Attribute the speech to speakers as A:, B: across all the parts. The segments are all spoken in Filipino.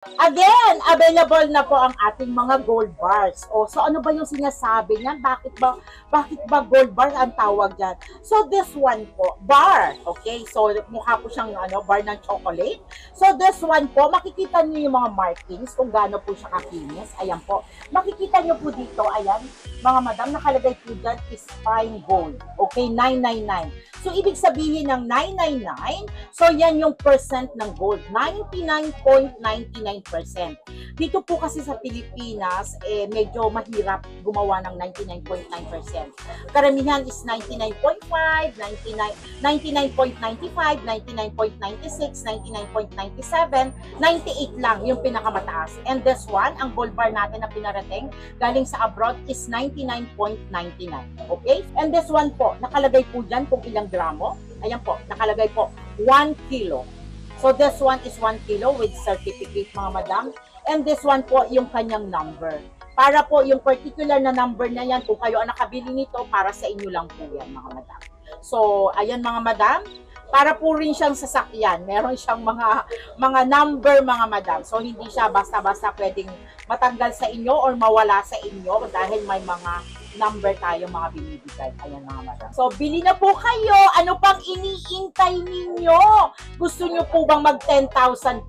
A: Again, available na po ang ating mga gold bars. O, so ano ba yung sinasabi niyan? Bakit ba gold bar ang tawag diyan? So this one po, bar. Okay? So mukha po siyang bar ng chocolate. So this one po, makikita niyo yung mga markings kung gaano po siya kakinis. Ayan po. Makikita niyo po dito, ayan, mga madam, nakalagay po dyan is fine gold. Okay, 999. So, ibig sabihin ng 999, so yan yung percent ng gold, 99.99%. Dito po kasi sa Pilipinas, medyo mahirap gumawa ng 99.9%. Karamihan is 99.5, 99.95, 99.96, 99.97, 98 lang yung pinakamataas. And this one, ang gold bar natin na pinarating, galing sa abroad is 99.99. Okay? And this one po, nakalagay po dyan kung ilang gramo. Ayan po, nakalagay po 1 kilo. So this one is 1 kilo with certificate, mga madam. And this one po yung kanyang number. Para po yung particular na number na yan, kung kayo ang nakabili nito, para sa inyo lang po yan, mga madam. So, ayan mga madam, para po rin siyang sasakyan. Meron siyang mga number, mga madam. So, hindi siya basta-basta pwedeng matanggal sa inyo or mawala sa inyo dahil may mga number tayo mga binibigay. Ayan mga madam. So, bili na po kayo. Ano pang iniintay ninyo? Gusto nyo po bang mag 10,000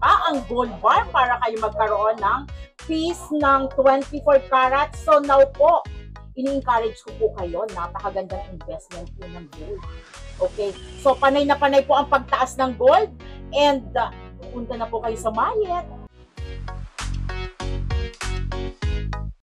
A: pa ang gold bar para kayo magkaroon ng piece ng 24 carats? So, now po, ini-encourage ko po kayo. Napakagandang investment po ng gold. Okay? So, panay na panay po ang pagtaas ng gold. And, punta na po kayo sa Mayet.